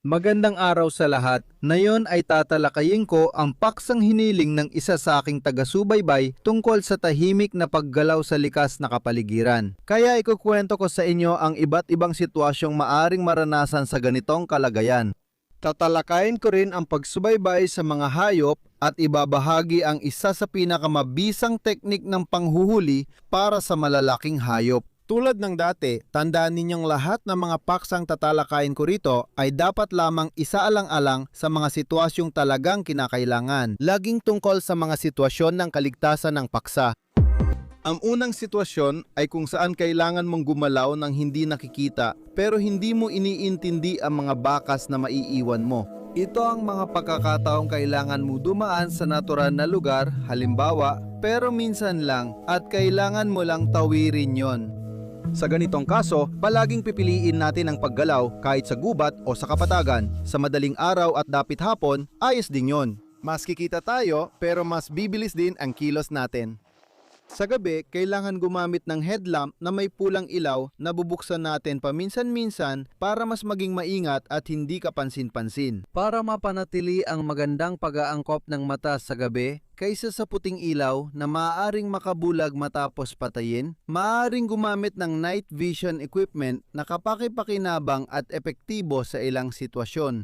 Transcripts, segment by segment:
Magandang araw sa lahat. Ngayon ay tatalakayin ko ang paksang hiniling ng isa sa aking taga-subaybay tungkol sa tahimik na paggalaw sa likas na kapaligiran. Kaya ikukwento ko sa inyo ang iba't ibang sitwasyong maaring maranasan sa ganitong kalagayan. Tatalakayin ko rin ang pagsubaybay sa mga hayop at ibabahagi ang isa sa pinakamabisang teknik ng panghuhuli para sa malalaking hayop. Tulad ng dati, tandaan ninyong lahat ng mga paksang tatalakayin ko rito ay dapat lamang isaalang-alang sa mga sitwasyong talagang kinakailangan, laging tungkol sa mga sitwasyon ng kaligtasan ng paksa. Ang unang sitwasyon ay kung saan kailangan mong gumalaw ng hindi nakikita pero hindi mo iniintindi ang mga bakas na maiiwan mo. Ito ang mga pagkakataong kailangan mo dumaan sa natural na lugar, halimbawa, pero minsan lang at kailangan mo lang tawirin yon. Sa ganitong kaso, palaging pipiliin natin ang paggalaw kahit sa gubat o sa kapatagan. Sa madaling araw at dapit hapon, ayos din yon. Mas kikita tayo pero mas bibilis din ang kilos natin. Sa gabi, kailangan gumamit ng headlamp na may pulang ilaw na bubuksan natin paminsan-minsan para mas maging maingat at hindi kapansin-pansin. Para mapanatili ang magandang pag-aangkop ng mata sa gabi, kaysa sa puting ilaw na maaaring makabulag matapos patayin, maaaring gumamit ng night vision equipment na kapaki-pakinabang at epektibo sa ilang sitwasyon.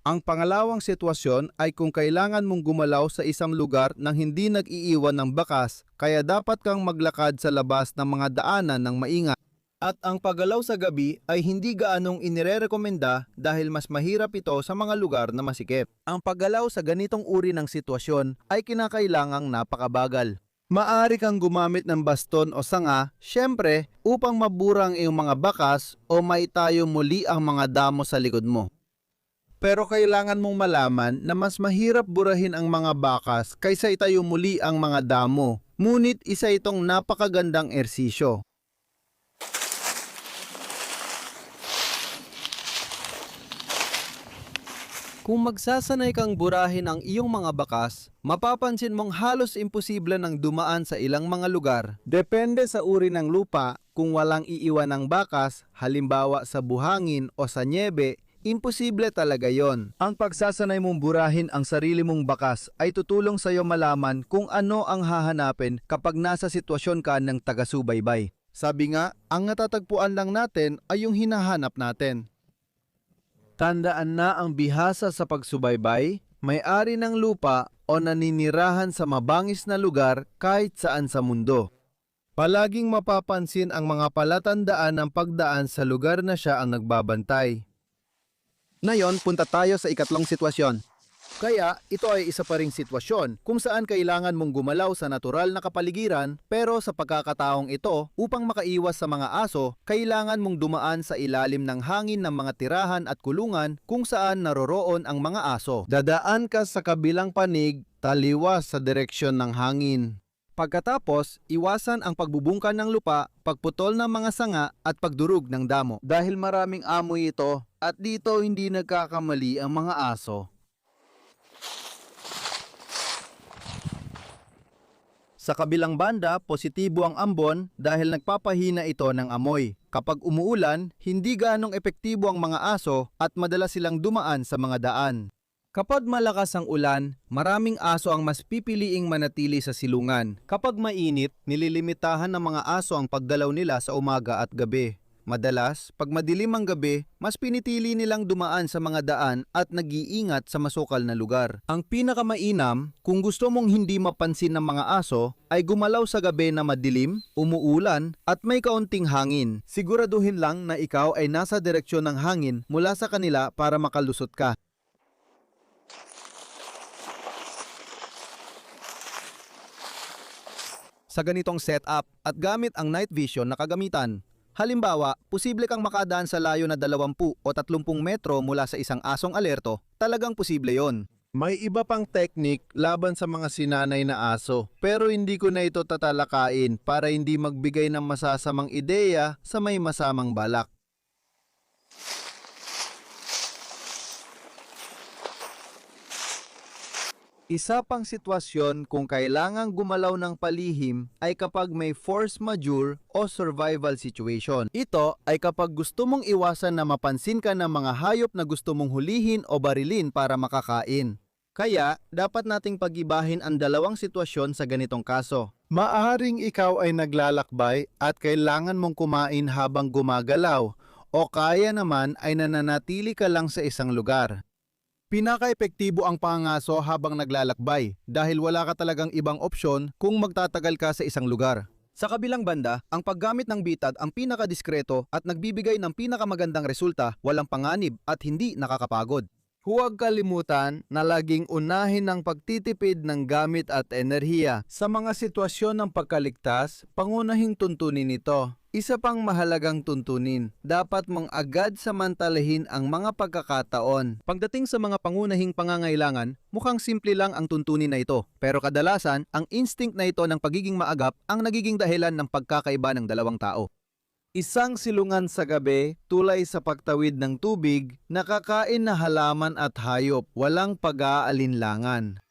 Ang pangalawang sitwasyon ay kung kailangan mong gumalaw sa isang lugar nang hindi nag-iiwan ng bakas, kaya dapat kang maglakad sa labas ng mga daanan ng maingat. At ang paggalaw sa gabi ay hindi gaanong inirerekomenda dahil mas mahirap ito sa mga lugar na masikip. Ang paggalaw sa ganitong uri ng sitwasyon ay kinakailangang napakabagal. Maaari kang gumamit ng baston o sanga, syempre, upang mabura ang iyong mga bakas o maitayo muli ang mga damo sa likod mo. Pero kailangan mong malaman na mas mahirap burahin ang mga bakas kaysa itayo muli ang mga damo. Ngunit isa itong napakagandang ersisyo. Kung magsasanay kang burahin ang iyong mga bakas, mapapansin mong halos imposible nang dumaan sa ilang mga lugar. Depende sa uri ng lupa, kung walang iiwan ng bakas, halimbawa sa buhangin o sa nyebe, imposible talaga yon. Ang pagsasanay mong burahin ang sarili mong bakas ay tutulong sa iyo malaman kung ano ang hahanapin kapag nasa sitwasyon ka ng taga-subaybay. Sabi nga, ang natatagpuan lang natin ay yung hinahanap natin. Tandaan na ang bihasa sa pagsubaybay, may-ari ng lupa o naninirahan sa mabangis na lugar kahit saan sa mundo. Palaging mapapansin ang mga palatandaan ng pagdaan sa lugar na siya ang nagbabantay. Ngayon, punta tayo sa ikatlong sitwasyon. Kaya, ito ay isa pa ring sitwasyon kung saan kailangan mong gumalaw sa natural na kapaligiran pero sa pagkakataong ito, upang makaiwas sa mga aso, kailangan mong dumaan sa ilalim ng hangin ng mga tirahan at kulungan kung saan naroroon ang mga aso. Dadaan ka sa kabilang panig, taliwas sa direksyon ng hangin. Pagkatapos, iwasan ang pagbubungkan ng lupa, pagputol ng mga sanga at pagdurog ng damo. Dahil maraming amoy ito at dito hindi nagkakamali ang mga aso. Sa kabilang banda, positibo ang ambon dahil nagpapahina ito ng amoy. Kapag umuulan, hindi ganong epektibo ang mga aso at madalas silang dumaan sa mga daan. Kapag malakas ang ulan, maraming aso ang mas pipiliing manatili sa silungan. Kapag mainit, nililimitahan ng mga aso ang pagdalaw nila sa umaga at gabi. Madalas, pag madilim ang gabi, mas pinitili nilang dumaan sa mga daan at nag-iingat sa masukal na lugar. Ang pinakamainam, kung gusto mong hindi mapansin ng mga aso, ay gumalaw sa gabi na madilim, umuulan, at may kaunting hangin. Siguraduhin lang na ikaw ay nasa direksyon ng hangin mula sa kanila para makalusot ka. Sa ganitong setup at gamit ang night vision na kagamitan. Halimbawa, posible kang makadaan sa layo na 20 o 30 metro mula sa isang asong alerto, talagang posible yon. May iba pang teknik laban sa mga sinanay na aso, pero hindi ko na ito tatalakain para hindi magbigay ng masasamang ideya sa may masamang balak. Isa pang sitwasyon kung kailangang gumalaw ng palihim ay kapag may force majeure o survival situation. Ito ay kapag gusto mong iwasan na mapansin ka ng mga hayop na gusto mong hulihin o barilin para makakain. Kaya, dapat nating pag-ibahin ang dalawang sitwasyon sa ganitong kaso. Maaring ikaw ay naglalakbay at kailangan mong kumain habang gumagalaw o kaya naman ay nananatili ka lang sa isang lugar. Pinaka-epektibo ang pangaso habang naglalakbay dahil wala ka talagang ibang opsyon kung magtatagal ka sa isang lugar. Sa kabilang banda, ang paggamit ng bitag ang pinakadiskreto at nagbibigay ng pinakamagandang resulta, walang panganib at hindi nakakapagod. Huwag kalimutan na laging unahin ang pagtitipid ng gamit at enerhiya. Sa mga sitwasyon ng pagkaligtas, pangunahing tuntunin ito. Isa pang mahalagang tuntunin, dapat mong agad samantalahin ang mga pagkakataon. Pagdating sa mga pangunahing pangangailangan, mukhang simple lang ang tuntunin na ito. Pero kadalasan, ang instinct na ito ng pagiging maagap ang nagiging dahilan ng pagkakaiba ng dalawang tao. Isang silungan sa gabi, tulay sa pagtawid ng tubig, nakakain na halaman at hayop, walang pag-aalinlangan.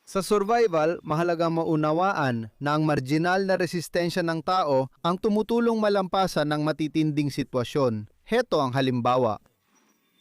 Sa survival, mahalagang maunawaan na ang marginal na resistensya ng tao ang tumutulong malampasan ng matitinding sitwasyon. Heto ang halimbawa.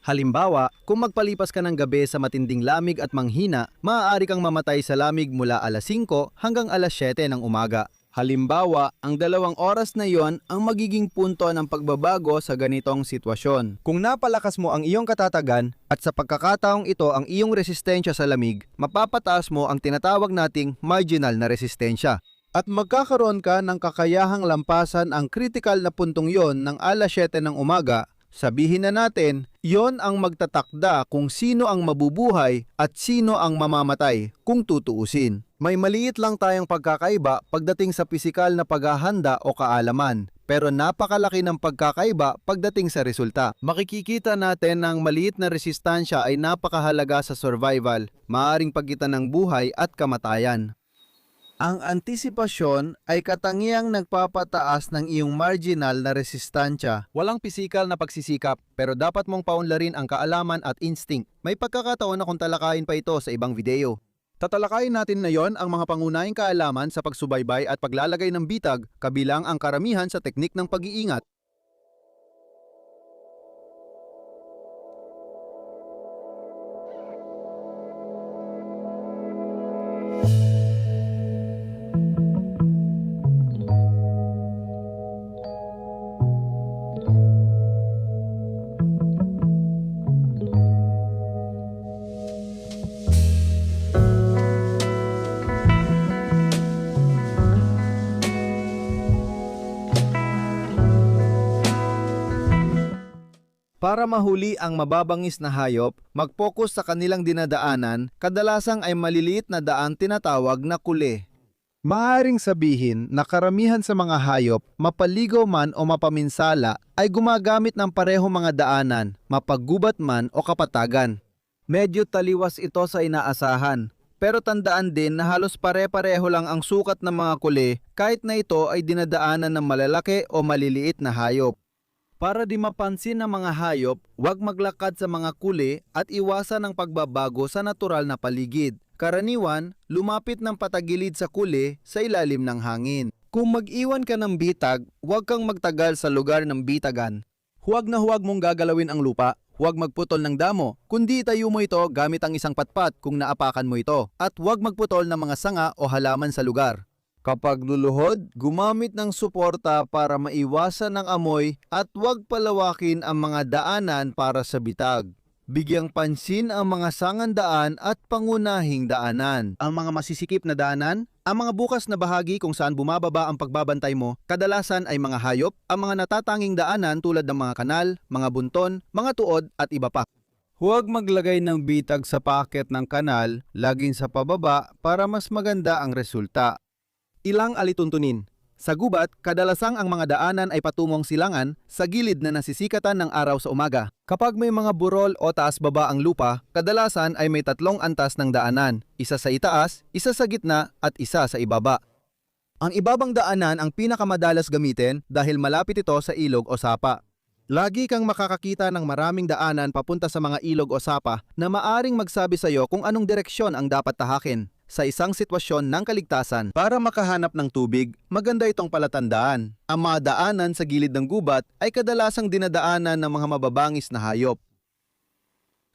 Halimbawa, kung magpalipas ka ng gabi sa matinding lamig at manghina, maaari kang mamatay sa lamig mula alas 5 hanggang alas 7 ng umaga. Halimbawa, ang 2 oras na iyon ang magiging punto ng pagbabago sa ganitong sitwasyon. Kung napalakas mo ang iyong katatagan at sa pagkakataong ito ang iyong resistensya sa lamig, mapapataas mo ang tinatawag nating marginal na resistensya. At magkakaroon ka ng kakayahang lampasan ang critical na puntong yon ng alas 7 ng umaga. Sabihin na natin, yon ang magtatakda kung sino ang mabubuhay at sino ang mamamatay kung tutuusin. May maliit lang tayong pagkakaiba pagdating sa pisikal na paghahanda o kaalaman, pero napakalaki ng pagkakaiba pagdating sa resulta. Makikikita natin na ang maliit na resistansya ay napakahalaga sa survival, maaaring pagitan ng buhay at kamatayan. Ang antisipasyon ay katangiang nagpapataas ng iyong marginal na resistansya. Walang pisikal na pagsisikap, pero dapat mong paunlarin ang kaalaman at instinct. May pagkakataon na kung talakayin pa ito sa ibang video. Tatalakayin natin ngayon ang mga pangunahing kaalaman sa pagsubaybay at paglalagay ng bitag, kabilang ang karamihan sa teknik ng pag-iingat. Para mahuli ang mababangis na hayop, mag-focus sa kanilang dinadaanan, kadalasang ay maliliit na daan tinatawag na kuli. Maaaring sabihin na karamihan sa mga hayop, mapaligaw man o mapaminsala, ay gumagamit ng parehong mga daanan, mapaggubat man o kapatagan. Medyo taliwas ito sa inaasahan, pero tandaan din na halos pare-pareho lang ang sukat ng mga kuli kahit na ito ay dinadaanan ng malalaki o maliliit na hayop. Para di mapansin ng mga hayop, huwag maglakad sa mga kuli at iwasan ang pagbabago sa natural na paligid. Karaniwan, lumapit ng patagilid sa kuli sa ilalim ng hangin. Kung mag-iwan ka ng bitag, huwag kang magtagal sa lugar ng bitagan. Huwag na huwag mong gagalawin ang lupa, huwag magputol ng damo, kundi itayo mo ito gamit ang isang patpat kung naapakan mo ito, at huwag magputol ng mga sanga o halaman sa lugar. Kapag luluhod, gumamit ng suporta para maiwasan ang amoy at huwag palawakin ang mga daanan para sa bitag. Bigyang pansin ang mga sangandaan at pangunahing daanan. Ang mga masisikip na daanan, ang mga bukas na bahagi kung saan bumababa ang pagbabantay mo, kadalasan ay mga hayop, ang mga natatanging daanan tulad ng mga kanal, mga bunton, mga tuod at iba pa. Huwag maglagay ng bitag sa packet ng kanal, laging sa pababa para mas maganda ang resulta. Ilang alituntunin. Sa gubat, kadalasang ang mga daanan ay patungong silangan sa gilid na nasisikatan ng araw sa umaga. Kapag may mga burol o taas-baba ang lupa, kadalasan ay may 3 antas ng daanan, isa sa itaas, isa sa gitna at isa sa ibaba. Ang ibabang daanan ang pinakamadalas gamitin dahil malapit ito sa ilog o sapa. Lagi kang makakakita ng maraming daanan papunta sa mga ilog o sapa na maaring magsabi sa iyo kung anong direksyon ang dapat tahakin. Sa isang sitwasyon ng kaligtasan, para makahanap ng tubig, maganda itong palatandaan. Ang mga daanan sa gilid ng gubat ay kadalasang dinadaanan ng mga mababangis na hayop.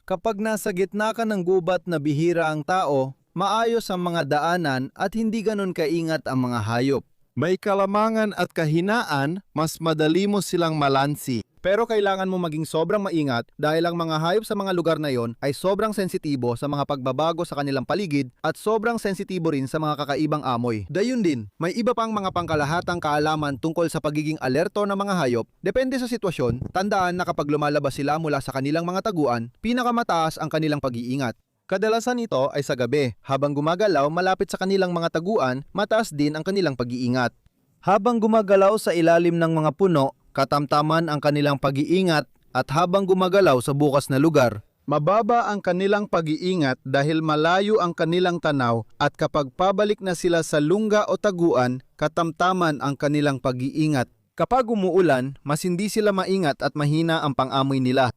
Kapag nasa gitna ka ng gubat na bihira ang tao, maayos ang mga daanan at hindi ganun kaingat ang mga hayop. May kalamangan at kahinaan, mas madali mo silang malansi. Pero kailangan mo maging sobrang maingat dahil ang mga hayop sa mga lugar na yon ay sobrang sensitibo sa mga pagbabago sa kanilang paligid at sobrang sensitibo rin sa mga kakaibang amoy. Dayun din, may iba pang mga pangkalahatang kaalaman tungkol sa pagiging alerto ng mga hayop. Depende sa sitwasyon, tandaan na kapag lumalabas sila mula sa kanilang mga taguan, pinakamataas ang kanilang pag-iingat. Kadalasan ito ay sa gabi. Habang gumagalaw malapit sa kanilang mga taguan, mataas din ang kanilang pag-iingat. Habang gumagalaw sa ilalim ng mga puno, katamtaman ang kanilang pag-iingat at habang gumagalaw sa bukas na lugar, mababa ang kanilang pag-iingat dahil malayo ang kanilang tanaw at kapag pabalik na sila sa lungga o taguan, katamtaman ang kanilang pag-iingat. Kapag umuulan, mas hindi sila maingat at mahina ang pang-amoy nila.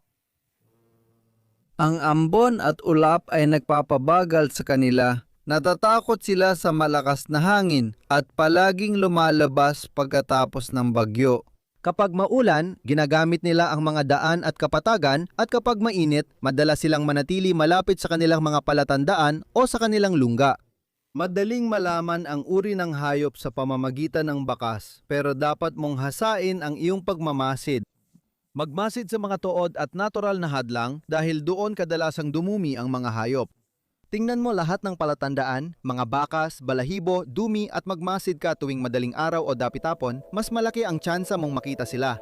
Ang ambon at ulap ay nagpapabagal sa kanila. Natatakot sila sa malakas na hangin at palaging lumalabas pagkatapos ng bagyo. Kapag maulan, ginagamit nila ang mga daan at kapatagan at kapag mainit, madalas silang manatili malapit sa kanilang mga palatandaan o sa kanilang lungga. Madaling malaman ang uri ng hayop sa pamamagitan ng bakas, pero dapat mong hasain ang iyong pagmamasid. Magmasid sa mga tuod at natural na hadlang dahil doon kadalasang dumumi ang mga hayop. Tingnan mo lahat ng palatandaan, mga bakas, balahibo, dumi at magmasid ka tuwing madaling araw o dapitapon, mas malaki ang tsansa mong makita sila.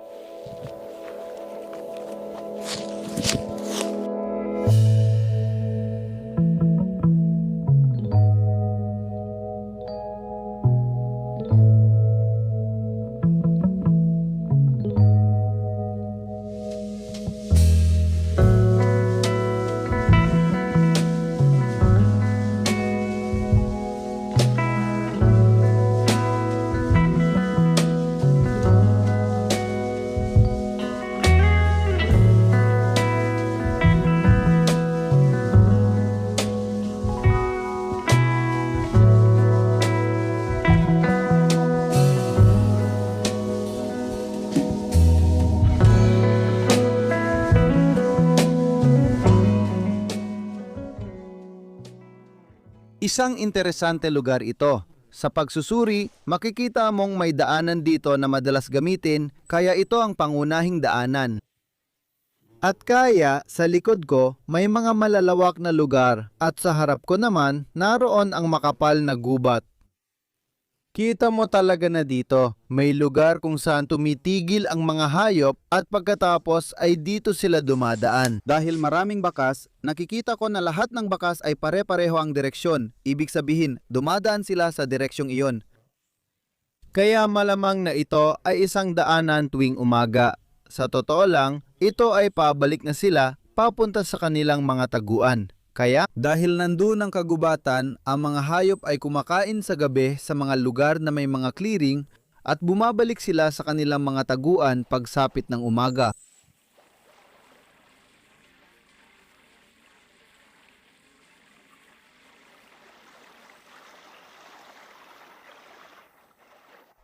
Isang interesante lugar ito. Sa pagsusuri, makikita mong may daanan dito na madalas gamitin, kaya ito ang pangunahing daanan. At kaya, sa likod ko, may mga malalawak na lugar at sa harap ko naman, naroon ang makapal na gubat. Kita mo talaga na dito, may lugar kung saan tumitigil ang mga hayop at pagkatapos ay dito sila dumadaan. Dahil maraming bakas, nakikita ko na lahat ng bakas ay pare-pareho ang direksyon. Ibig sabihin, dumadaan sila sa direksyong iyon. Kaya malamang na ito ay isang daanan tuwing umaga. Sa totoo lang, ito ay pabalik na sila papunta sa kanilang mga taguan. Kaya, dahil nandun ang kagubatan, ang mga hayop ay kumakain sa gabi sa mga lugar na may mga clearing at bumabalik sila sa kanilang mga taguan pagsapit ng umaga.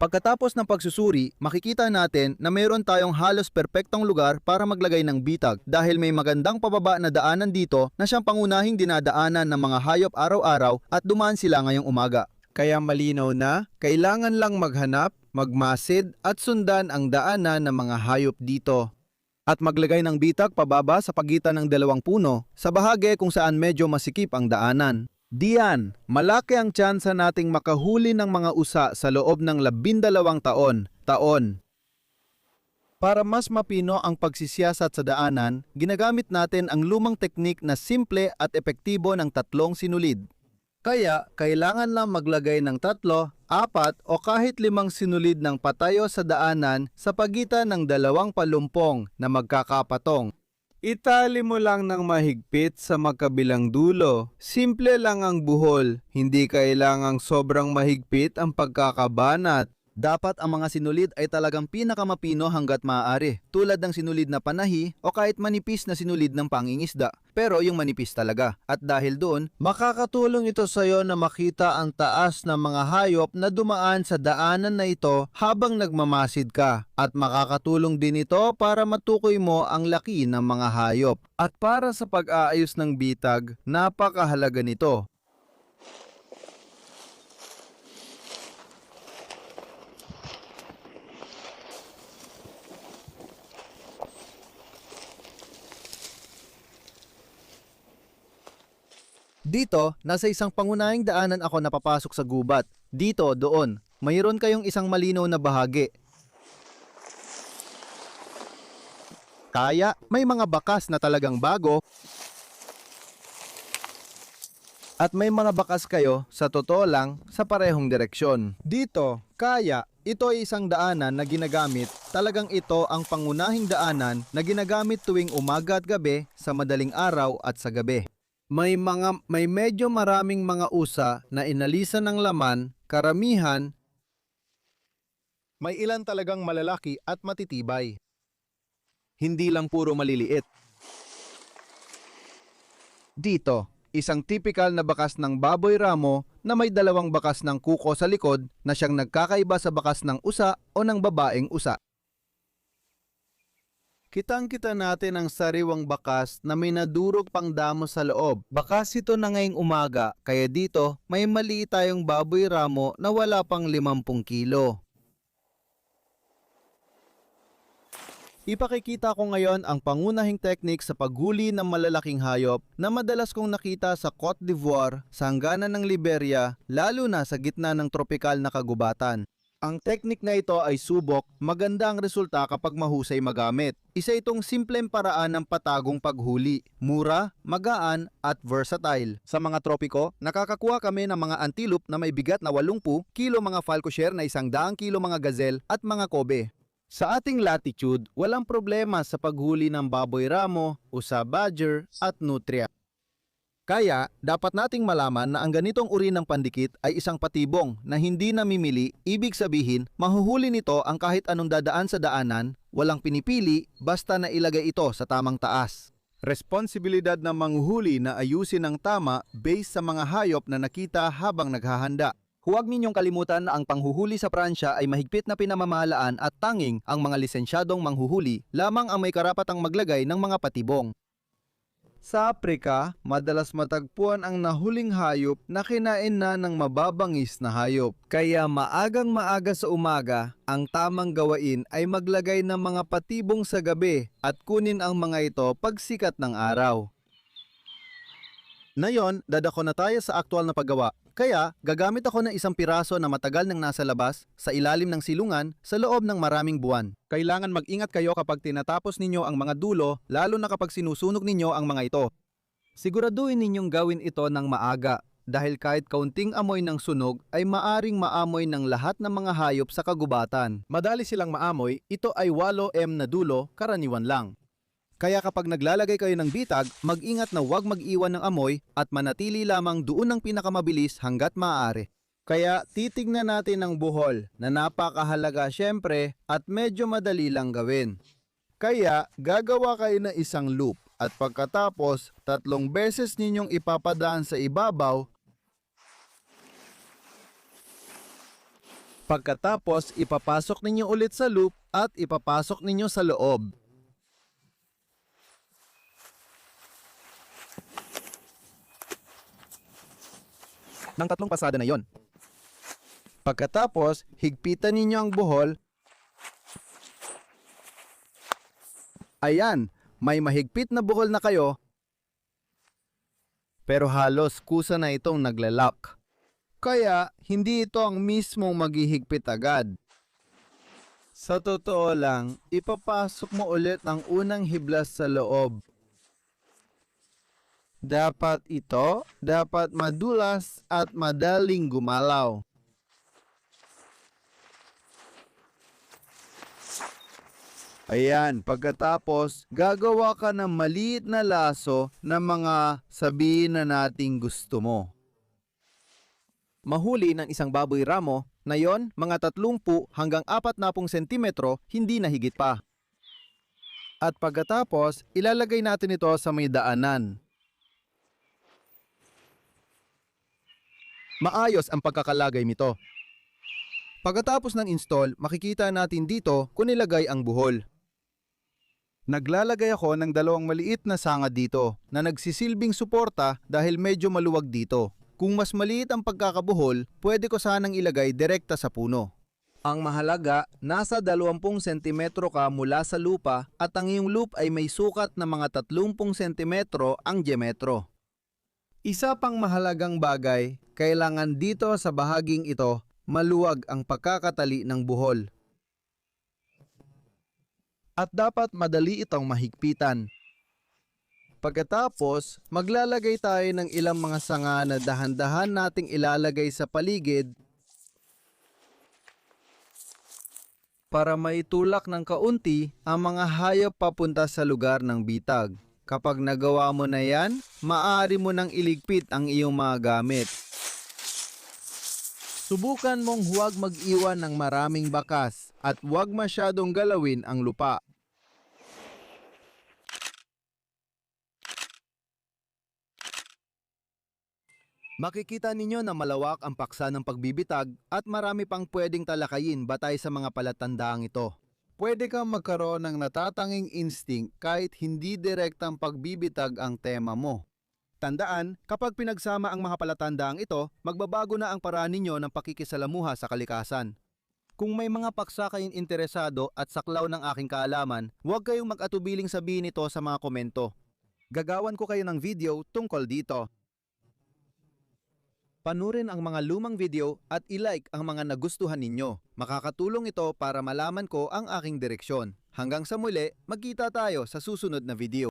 Pagkatapos ng pagsusuri, makikita natin na mayroon tayong halos perpektong lugar para maglagay ng bitag dahil may magandang pababa na daanan dito na siyang pangunahing dinadaanan ng mga hayop araw-araw at dumaan sila ngayong umaga. Kaya malinaw na, kailangan lang maghanap, magmasid at sundan ang daanan ng mga hayop dito. At maglagay ng bitag pababa sa pagitan ng dalawang puno sa bahagi kung saan medyo masikip ang daanan. Diyan, malaki ang tsansa nating makahuli ng mga usa sa loob ng 12 taon. Para mas mapino ang pagsisiyasat sa daanan, ginagamit natin ang lumang teknik na simple at epektibo ng 3 sinulid. Kaya, kailangan lang maglagay ng 3, 4 o kahit 5 sinulid ng patayo sa daanan sa pagitan ng 2 palumpong na magkakapatong. Itali mo lang ng mahigpit sa magkabilang dulo. Simple lang ang buhol, hindi kailangang sobrang mahigpit ang pagkakabanat. Dapat ang mga sinulid ay talagang pinakamapino hanggat maaari, tulad ng sinulid na panahi o kahit manipis na sinulid ng pangingisda, pero yung manipis talaga. At dahil doon, Makakatulong ito sa iyo na makita ang taas ng mga hayop na dumaan sa daanan na ito habang nagmamasid ka. At makakatulong din ito para matukoy mo ang laki ng mga hayop. At para sa pag-aayos ng bitag, napakahalaga nito. dito, nasa isang pangunahing daanan ako napapasok sa gubat. Dito, doon, mayroon kayong isang malinaw na bahagi. Kaya, may mga bakas na talagang bago at may mga bakas kayo, sa totoo lang, sa parehong direksyon. Dito, kaya, ito ay isang daanan na ginagamit, talagang ito ang pangunahing daanan na ginagamit tuwing umaga at gabi, sa madaling araw at sa gabi. May medyo maraming mga usa na inalisan ng laman, karamihan. May ilan talagang malalaki at matitibay. Hindi lang puro maliliit. Dito, isang typical na bakas ng baboy ramo na may dalawang bakas ng kuko sa likod na siyang nagkakaiba sa bakas ng usa o ng babaeng usa. Kitang-kita natin ang sariwang bakas na may nadurog pang damo sa loob. Bakas ito na ngayong umaga, kaya dito may maliit tayong baboy ramo na wala pang 50 kilo. Ipakikita ko ngayon ang pangunahing teknik sa paghuli ng malalaking hayop na madalas kong nakita sa Cote d'Ivoire, sa hangganan ng Liberia, lalo na sa gitna ng tropikal na kagubatan. Ang teknik na ito ay subok, maganda ang resulta kapag mahusay magamit. Isa itong simpleng paraan ng patagong paghuli, mura, magaan at versatile. Sa mga tropiko, nakakakuha kami ng mga antelope na may bigat na 80 kilo, mga falconer na 100 kilo, mga gazelle at mga kobe. Sa ating latitude, walang problema sa paghuli ng baboy ramo, usa badger at nutria. Kaya, dapat nating malaman na ang ganitong uri ng pandikit ay isang patibong na hindi namimili, ibig sabihin, mahuhuli nito ang kahit anong dadaan sa daanan, walang pinipili, basta na ilagay ito sa tamang taas. Responsibilidad ng manghuhuli na ayusin ng tama based sa mga hayop na nakita habang naghahanda. Huwag ninyong kalimutan na ang panghuhuli sa Pransya ay mahigpit na pinamamahalaan at tanging ang mga lisensyadong manghuhuli lamang ang may karapatang maglagay ng mga patibong. Sa Aprika, madalas matagpuan ang nahuling hayop na kinain na ng mababangis na hayop. Kaya maagang-maaga sa umaga, ang tamang gawain ay maglagay ng mga patibong sa gabi at kunin ang mga ito pagsikat ng araw. Ngayon, dadako na tayo sa aktual na paggawa. Kaya, gagamit ako ng isang piraso na matagal nang nasa labas, sa ilalim ng silungan, sa loob ng maraming buwan. Kailangan mag-ingat kayo kapag tinatapos ninyo ang mga dulo, lalo na kapag sinusunog ninyo ang mga ito. Siguraduhin ninyong gawin ito ng maaga dahil kahit kaunting amoy ng sunog ay maaring maamoy ng lahat ng mga hayop sa kagubatan. Madali silang maamoy, ito ay 8M na dulo, karaniwan lang. Kaya kapag naglalagay kayo ng bitag, mag-ingat na huwag mag-iwan ng amoy at manatili lamang doon ng pinakamabilis hanggat maaari. Kaya titignan natin ang buhol na napakahalaga syempre at medyo madali lang gawin. Kaya gagawa kayo ng isang loop at pagkatapos 3 beses ninyong ipapadaan sa ibabaw. Pagkatapos ipapasok ninyo ulit sa loop at ipapasok ninyo sa loob. Ng 3 pasada na yon. Pagkatapos, higpitan ninyo ang buhol. Ayan, may mahigpit na buhol na kayo. Pero halos kusa na itong naglalak. Kaya, hindi ito ang mismong maghihigpit agad. Sa totoo lang, ipapasok mo ulit ang unang hiblas sa loob. Dapat madulas at madaling gumalaw. Ayan, pagkatapos, gagawa ka ng maliit na laso na mga sabihin na nating gusto mo. Mahuli ng isang baboy ramo, Na yon, mga 30 hanggang 40 sentimetro, hindi na higit pa. At pagkatapos, ilalagay natin ito sa may daanan. Maayos ang pagkakalagay nito. Pagkatapos ng install, makikita natin dito kung nilagay ang buhol. Naglalagay ako ng 2 maliit na sanga dito na nagsisilbing suporta dahil medyo maluwag dito. Kung mas maliit ang pagkakabuhol, pwede ko sanang ilagay direkta sa puno. Ang mahalaga, nasa 20 cm ka mula sa lupa at ang iyong loop ay may sukat na mga 30 cm ang diametro. Isa pang mahalagang bagay, kailangan dito sa bahaging ito, maluwag ang pagkakatali ng buhol. At dapat madali itong mahigpitan. Pagkatapos, maglalagay tayo ng ilang mga sanga na dahan-dahan nating ilalagay sa paligid para maitulak ng kaunti ang mga hayop papunta sa lugar ng bitag. Kapag nagawa mo na yan, maaari mo nang iligpit ang iyong mga gamit. Subukan mong huwag mag-iwan ng maraming bakas at huwag masyadong galawin ang lupa. Makikita ninyo na malawak ang paksa ng pagbibitag at marami pang pwedeng talakayin batay sa mga palatandaang ito. Pwede kang magkaroon ng natatanging instinct kahit hindi direktang pagbibitag ang tema mo. Tandaan, kapag pinagsama ang mga palatandaang ito, magbabago na ang paraan ninyo ng pakikisalamuha sa kalikasan. Kung may mga paksa kayong interesado at saklaw ng aking kaalaman, huwag kayong mag-atubiling sabihin ito sa mga komento. Gagawan ko kayo ng video tungkol dito. Panurin ang mga lumang video at i-like ang mga nagustuhan ninyo. Makakatulong ito para malaman ko ang aking direksyon. Hanggang sa muli, magkita tayo sa susunod na video.